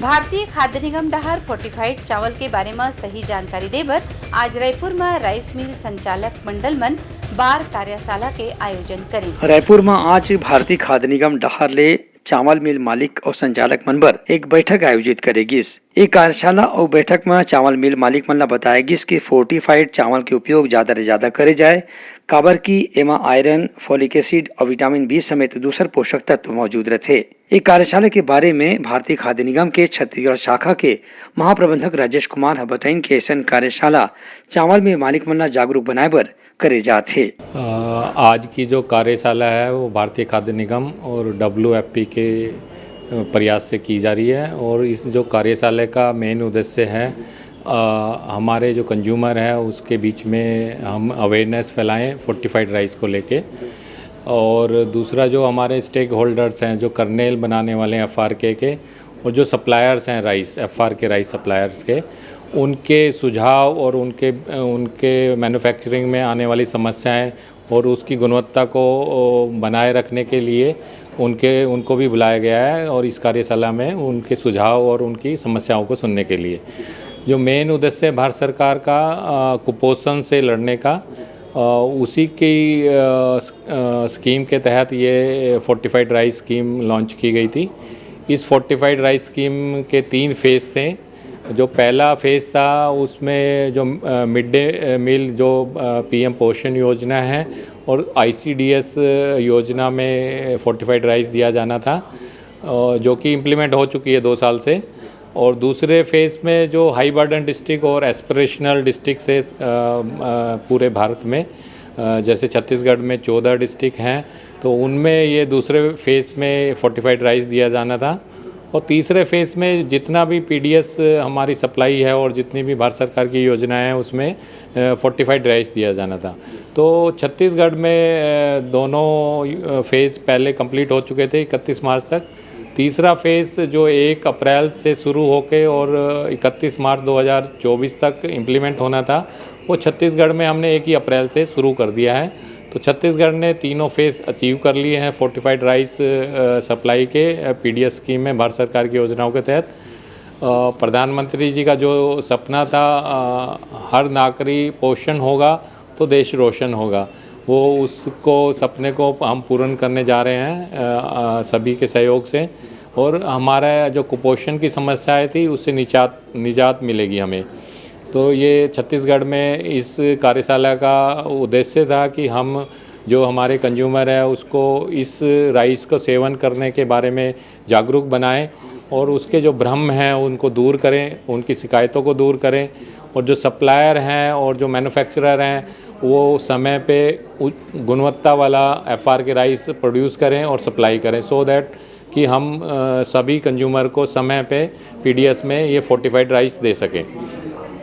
भारतीय खाद्य निगम डहर फोर्टिफाइड चावल के बारे में सही जानकारी देबर आज रायपुर में राइस मिल संचालक मंडल मन बार कार्यशाला के आयोजन करें। रायपुर में आज भारतीय खाद्य निगम डहर ले चावल मिल मालिक और संचालक मन बर एक बैठक आयोजित करेगिस। एक कार्यशाला और बैठक में चावल मिल मालिक मन ला बताएगिस कि फोर्टिफाइड चावल के उपयोग ज्यादा से ज्यादा करे जाए, काबर की एमा आयरन, फोलिक एसिड और विटामिन बी समेत दूसर पोषक तत्व मौजूद रहते। एक कार्यशाला के बारे में भारतीय खाद्य निगम के छत्तीसगढ़ शाखा के महाप्रबंधक राजेश कुमार बताइन कि ऐसा कार्यशाला चावल में मालिक मन ला जागरूक बनाए बर करे जाते। आज की जो कार्यशाला है वो भारतीय खाद्य निगम और WFP के प्रयास से की जा रही है और इस जो कार्यशाला का मेन उद्देश्य है हमारे जो कंज्यूमर है उसके बीच में हम अवेयरनेस फैलाएं फोर्टिफाइड राइस को लेके, और दूसरा जो हमारे स्टेक होल्डर्स हैं जो कर्नेल बनाने वाले हैं FRK के और जो सप्लायर्स हैं राइस FRK राइस सप्लायर्स के, उनके सुझाव और उनके मैन्युफैक्चरिंग में आने वाली समस्याएं और उसकी गुणवत्ता को बनाए रखने के लिए उनको भी बुलाया गया है और इस कार्यशाला में उनके सुझाव और उनकी समस्याओं को सुनने के लिए। जो मेन उद्देश्य है भारत सरकार का कुपोषण से लड़ने का, उसी की स्कीम के तहत ये फोर्टिफाइड राइस स्कीम लॉन्च की गई थी। इस फोर्टिफाइड राइस स्कीम के 3 फेज़ थे। जो पहला फेज़ था उसमें जो मिड डे मील जो PM पोषण योजना है और ICDS योजना में फोर्टिफाइड राइस दिया जाना था, जो कि इम्प्लीमेंट हो चुकी है 2 साल से। और दूसरे फेज़ में जो हाई बर्डन डिस्ट्रिक्ट और एस्पिरेशनल डिस्ट्रिक्ट से पूरे भारत में, जैसे छत्तीसगढ़ में 14 डिस्ट्रिक्ट हैं, तो उनमें ये दूसरे फेज़ में फोर्टिफाइड राइस दिया जाना था। और तीसरे फेज़ में जितना भी PDS हमारी सप्लाई है और जितनी भी भारत सरकार की योजनाएं हैं उसमें फोर्टिफाइड राइस दिया जाना था। तो छत्तीसगढ़ में दोनों फेज़ पहले कंप्लीट हो चुके थे 31 मार्च तक। तीसरा फेज़ जो 1 अप्रैल से शुरू होके और 31 मार्च 2024 तक इम्प्लीमेंट होना था, वो छत्तीसगढ़ में हमने 1 ही अप्रैल से शुरू कर दिया है। तो छत्तीसगढ़ ने तीनों फेज़ अचीव कर लिए हैं फोर्टिफाइड राइस सप्लाई के PDS स्कीम में भारत सरकार की योजनाओं के तहत। प्रधानमंत्री जी का जो सपना था हर नागरिक पोषण होगा तो देश रोशन होगा, वो उसको सपने को हम पूर्ण करने जा रहे हैं सभी के सहयोग से। और हमारा जो कुपोषण की समस्याएं थी उससे निजात मिलेगी हमें। तो ये छत्तीसगढ़ में इस कार्यशाला का उद्देश्य था कि हम जो हमारे कंज्यूमर है उसको इस राइस को सेवन करने के बारे में जागरूक बनाएं और उसके जो भ्रम हैं उनको दूर करें, उनकी शिकायतों को दूर करें। और जो सप्लायर हैं और जो मैन्युफैक्चरर हैं वो समय पे गुणवत्ता वाला FRK राइस प्रोड्यूस करें और सप्लाई करें, सो दैट कि हम सभी कंज्यूमर को समय पे PDS में ये फोर्टिफाइड राइस दे सकें।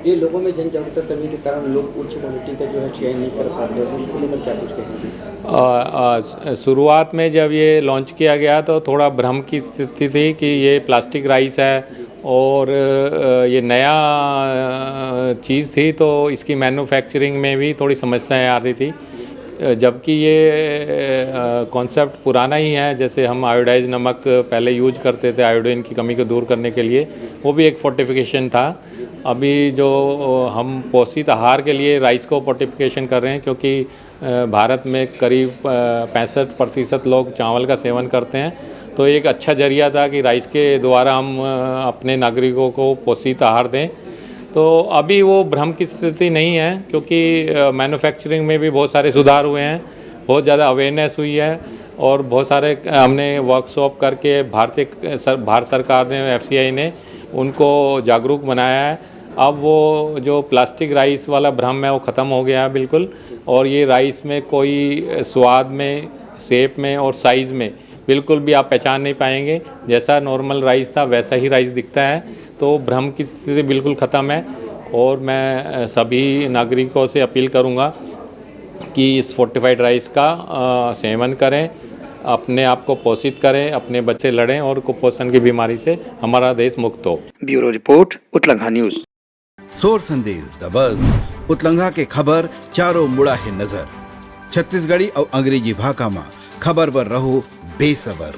ये लोगों में जन जागरूकता करने के कारण लोग उच्च क्वालिटी का जो है चयन नहीं कर पाते हैं, उसको लेकर क्या कुछ कहेंगे? शुरुआत में जब ये लॉन्च किया गया तो थोड़ा भ्रम की स्थिति थी कि ये प्लास्टिक राइस है और ये नया चीज़ थी, तो इसकी मैन्युफैक्चरिंग में भी थोड़ी समस्याएं आ रही थी। जबकि ये कॉन्सेप्ट पुराना ही है, जैसे हम आयोडाइज नमक पहले यूज करते थे आयोडीन की कमी को दूर करने के लिए, वो भी एक फोर्टिफिकेशन था। अभी जो हम पोषित आहार के लिए राइस को फोर्टिफिकेशन कर रहे हैं, क्योंकि भारत में करीब 65% लोग चावल का सेवन करते हैं, तो एक अच्छा जरिया था कि राइस के द्वारा हम अपने नागरिकों को पोषित आहार दें। तो अभी वो भ्रम की स्थिति नहीं है, क्योंकि मैन्युफैक्चरिंग में भी बहुत सारे सुधार हुए हैं, बहुत ज़्यादा अवेयरनेस हुई है और बहुत सारे हमने वर्कशॉप करके भारत सरकार ने FCI ने उनको जागरूक बनाया है। अब वो जो प्लास्टिक राइस वाला भ्रम है वो ख़त्म हो गया है बिल्कुल, और ये राइस में कोई स्वाद में, शेप में और साइज़ में बिल्कुल भी आप पहचान नहीं पाएंगे। जैसा नॉर्मल राइस था वैसा ही राइस दिखता है, तो भ्रम की स्थिति बिल्कुल ख़त्म है। और मैं सभी नागरिकों से अपील करूंगा कि इस फोर्टिफाइड राइस का सेवन करें, अपने आप को पोषित करें, अपने बच्चे लड़ें और कुपोषण की बीमारी से हमारा देश मुक्त हो। Bureau report, Utlangha news. सोर संदेश द बज़ उतलंघा के खबर चारों मुड़ा है नजर। छत्तीसगढ़ी और अंग्रेजी भाषा में खबर पर रहो बेसबर।